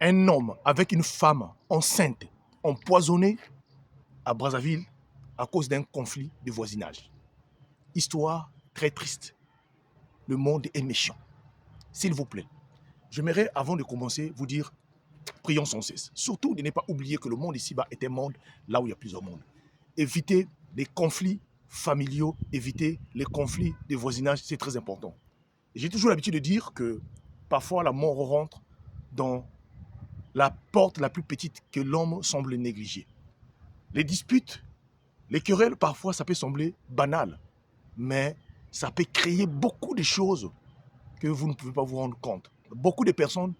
un homme avec une femme enceinte empoisonnée à Brazzaville à cause d'un conflit de voisinage. Histoire très triste. Le monde est méchant. S'il vous plaît, j'aimerais avant de commencer vous dire, prions sans cesse. Surtout de ne pas oublier que le monde ici-bas est un monde là où il y a plusieurs mondes. Évitez les conflits familiaux, évitez les conflits de voisinage, c'est très important. J'ai toujours l'habitude de dire que parfois la mort rentre dans la porte la plus petite que l'homme semble négliger. Les disputes, les querelles, parfois ça peut sembler banal, mais ça peut créer beaucoup de choses que vous ne pouvez pas vous rendre compte. Beaucoup de personnes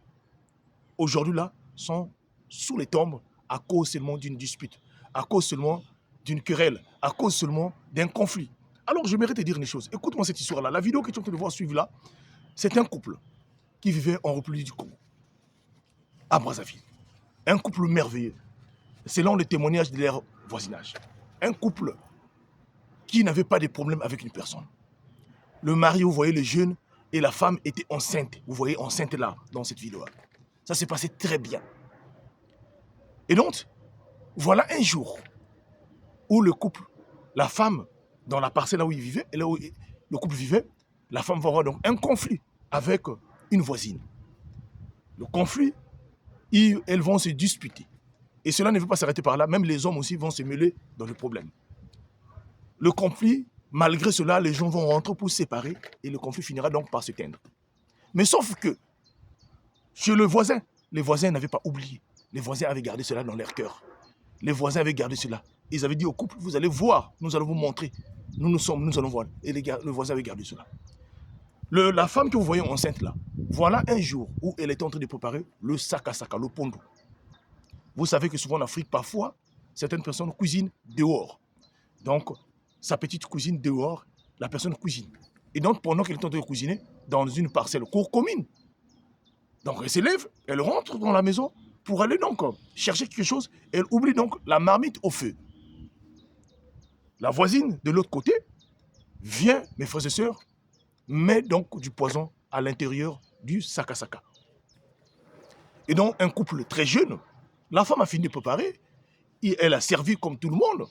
aujourd'hui là sont sous les tombes à cause seulement d'une dispute, à cause seulement d'une querelle, à cause seulement d'un conflit. Alors j'aimerais te dire une chose, écoute-moi cette histoire-là. La vidéo que tu es en train de voir suivre là, c'est un couple qui vivait en République du Congo, à Brazzaville. Un couple merveilleux, selon le témoignage de leur voisinage. Un couple qui n'avait pas de problème avec une personne. Le mari, vous voyez, le jeune, et la femme était enceinte. Vous voyez, enceinte là, dans cette vidéo-là. Ça s'est passé très bien. Et donc, voilà un jour où le couple, la femme, dans la parcelle là où il vivait, et là où le couple vivait, la femme va avoir donc un conflit avec une voisine. Le conflit, elles vont se disputer. Et cela ne veut pas s'arrêter par là, même les hommes aussi vont se mêler dans le problème. Le conflit, malgré cela, les gens vont rentrer pour se séparer et le conflit finira donc par s'éteindre. Mais sauf que, chez le voisin, les voisins n'avaient pas oublié. Les voisins avaient gardé cela dans leur cœur. Les voisins avaient gardé cela. Ils avaient dit au couple, vous allez voir, nous allons vous montrer. Nous allons voir. Et le voisin avait gardé cela. La femme que vous voyez enceinte là, voilà un jour où elle était en train de préparer le saka-saka, le pondo. Vous savez que souvent en Afrique, parfois, certaines personnes cuisinent dehors. Donc, sa petite cuisine dehors, la personne cuisine. Et donc, pendant qu'elle est en train de cuisiner, dans une parcelle commune, donc elle s'élève, elle rentre dans la maison pour aller donc chercher quelque chose. Elle oublie donc la marmite au feu. La voisine de l'autre côté vient, mes frères et sœurs, met donc du poison à l'intérieur du saka-saka. Et donc, un couple très jeune, la femme a fini de préparer, et elle a servi comme tout le monde.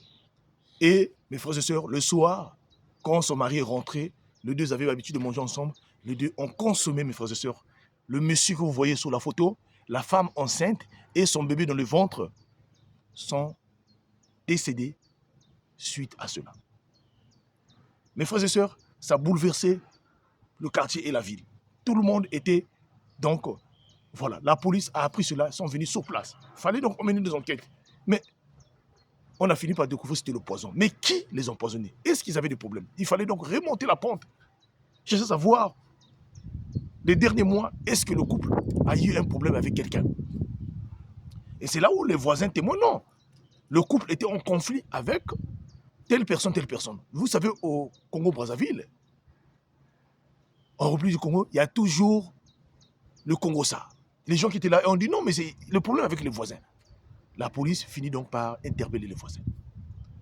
Et, mes frères et sœurs, le soir, quand son mari est rentré, les deux avaient l'habitude de manger ensemble, les deux ont consommé, mes frères et sœurs. Le monsieur que vous voyez sur la photo, la femme enceinte et son bébé dans le ventre sont décédés suite à cela. Mes frères et sœurs, ça a bouleversé le quartier et la ville. Tout le monde était donc, voilà, la police a appris cela, sont venus sur place. Il fallait donc mener des enquêtes. Mais on a fini par découvrir que c'était le poison. Mais qui les empoisonnait? Est-ce qu'ils avaient des problèmes? Il fallait donc remonter la pente. Chercher à savoir, les derniers mois, est-ce que le couple a eu un problème avec quelqu'un? Et c'est là où les voisins témoignent. Non, le couple était en conflit avec telle personne, telle personne. Vous savez, au Congo-Brazzaville, en République du Congo, il y a toujours le Congo-Ça. Les gens qui étaient là ont dit non, mais c'est le problème avec les voisins. La police finit donc par interpeller les voisins.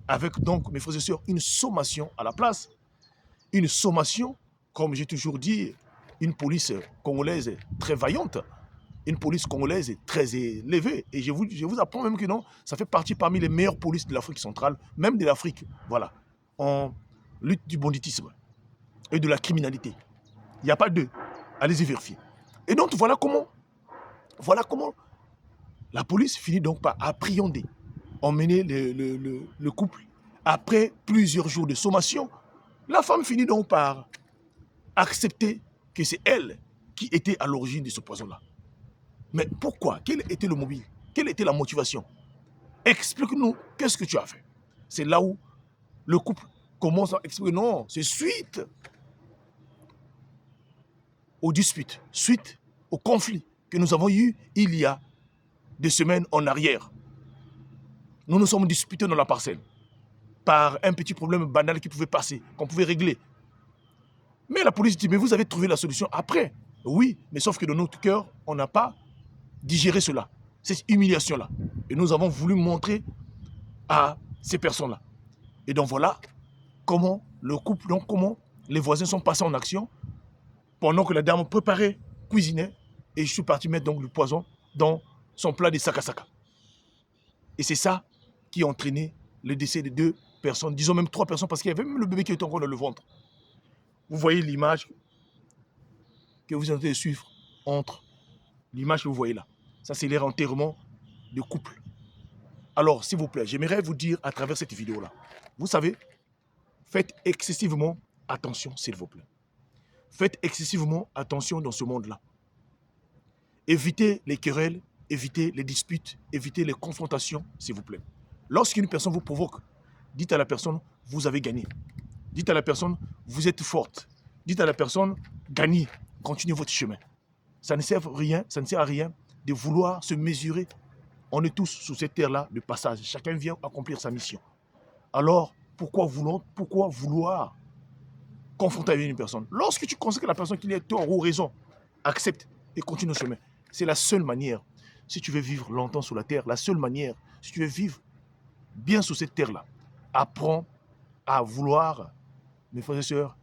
Avec donc, mes frères et sœurs, une sommation à la place. Une sommation, comme j'ai toujours dit, une police congolaise très vaillante, une police congolaise très élevée. Et je vous apprends même que non, ça fait partie parmi les meilleures polices de l'Afrique centrale, même de l'Afrique, voilà, en lutte du banditisme et de la criminalité. Il n'y a pas deux. Allez-y vérifier. Et donc, voilà comment la police finit donc par appréhender, emmener le couple. Après plusieurs jours de sommation, la femme finit donc par accepter que c'est elle qui était à l'origine de ce poison-là. Mais pourquoi? Quel était le mobile? Quelle était la motivation? Explique-nous, qu'est-ce que tu as fait? C'est là où le couple commence à expliquer, non, c'est suite aux disputes, suite au conflit que nous avons eu il y a des semaines en arrière. Nous nous sommes disputés dans la parcelle par un petit problème banal qui pouvait passer, qu'on pouvait régler. Mais la police dit, mais vous avez trouvé la solution après. Oui, mais sauf que dans notre cœur, on n'a pas digéré cela, cette humiliation-là. Et nous avons voulu montrer à ces personnes-là. Et donc voilà comment le couple, donc comment les voisins sont passés en action pendant que la dame préparait, cuisinait, et je suis parti mettre donc le poison dans son plat de saka-saka. Et c'est ça qui a entraîné le décès de 2 personnes, disons même 3 personnes, parce qu'il y avait même le bébé qui était encore dans le ventre. Vous voyez l'image que vous êtes en train de suivre entre l'image que vous voyez là. Ça, c'est leur enterrement de couple. Alors, s'il vous plaît, j'aimerais vous dire à travers cette vidéo-là, vous savez, faites excessivement attention, s'il vous plaît. Faites excessivement attention dans ce monde-là. Évitez les querelles, évitez les disputes, évitez les confrontations, s'il vous plaît. Lorsqu'une personne vous provoque, dites à la personne, vous avez gagné. Dites à la personne, vous êtes forte. Dites à la personne, gagnez, continuez votre chemin. Ça ne sert à rien de vouloir se mesurer. On est tous sur cette terre-là de passage. Chacun vient accomplir sa mission. Alors, pourquoi vouloir confronter avec une personne? Lorsque tu considères que la personne qui a tort ou raison, accepte et continue le chemin. C'est la seule manière, si tu veux vivre longtemps sur la terre, la seule manière, si tu veux vivre bien sur cette terre-là, apprends à vouloir, mes frères et sœurs,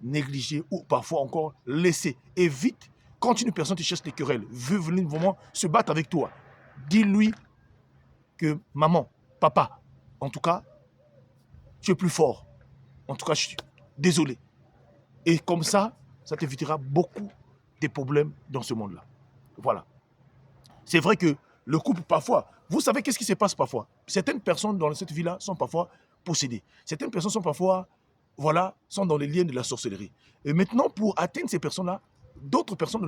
négliger ou parfois encore laisser. Évite, quand une personne te cherche des querelles, veut venir vraiment se battre avec toi, dis-lui que maman, papa, en tout cas, tu es plus fort. En tout cas, je suis désolé. Et comme ça t'évitera beaucoup de problèmes dans ce monde-là. Voilà. C'est vrai que le couple, parfois, vous savez qu'est-ce qui se passe parfois? Certaines personnes dans cette vie-là sont parfois possédées. Certaines personnes sont parfois, voilà, sont dans les liens de la sorcellerie. Et maintenant, pour atteindre ces personnes-là, d'autres personnes dans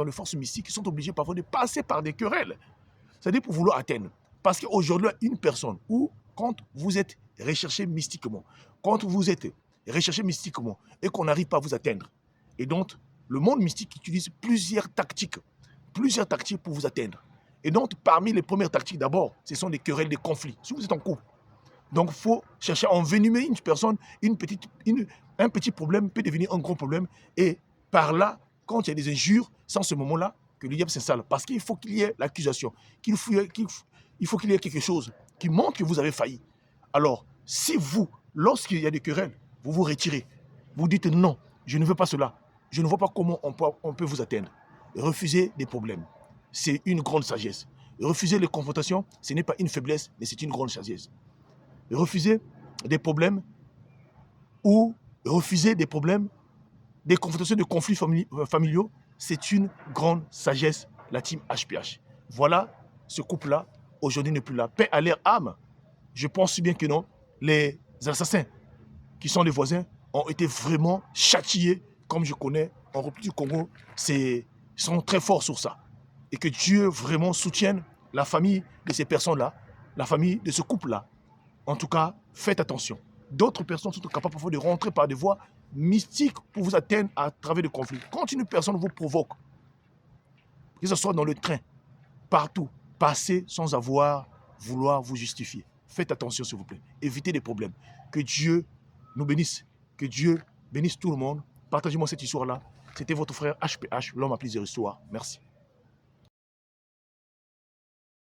les forces mystiques sont obligées parfois de passer par des querelles. C'est-à-dire pour vouloir atteindre. Parce qu'aujourd'hui, une personne, ou quand vous êtes recherché mystiquement, et qu'on n'arrive pas à vous atteindre, et donc le monde mystique utilise plusieurs tactiques pour vous atteindre. Et donc, parmi les premières tactiques, d'abord, ce sont des querelles, des conflits. Si vous êtes en couple, donc il faut chercher à envenimer une personne, un petit problème peut devenir un gros problème. Et par là, quand il y a des injures, c'est en ce moment-là que le diable s'installe. Parce qu'il faut qu'il y ait l'accusation, il faut qu'il y ait quelque chose qui montre que vous avez failli. Alors, si vous, lorsqu'il y a des querelles, vous vous retirez, vous dites non, je ne veux pas cela, je ne vois pas comment on peut vous atteindre. Refusez des problèmes. C'est une grande sagesse. Refuser les confrontations, ce n'est pas une faiblesse, mais c'est une grande sagesse. Refuser des problèmes ou refuser des problèmes, des confrontations, de conflits familiaux, c'est une grande sagesse, la team HPH. Voilà, ce couple-là, aujourd'hui n'est plus là. Paix à leur âme. Je pense bien que non, les assassins qui sont les voisins ont été vraiment châtiés, comme je connais en République du Congo, sont très forts sur ça. Et que Dieu vraiment soutienne la famille de ces personnes-là, la famille de ce couple-là. En tout cas, faites attention. D'autres personnes sont capables parfois de rentrer par des voies mystiques pour vous atteindre à travers des conflits. Quand une personne vous provoque, que ce soit dans le train, partout, passez sans vouloir vous justifier. Faites attention, s'il vous plaît. Évitez des problèmes. Que Dieu nous bénisse. Que Dieu bénisse tout le monde. Partagez-moi cette histoire-là. C'était votre frère HPH, l'homme à plusieurs histoires. Merci.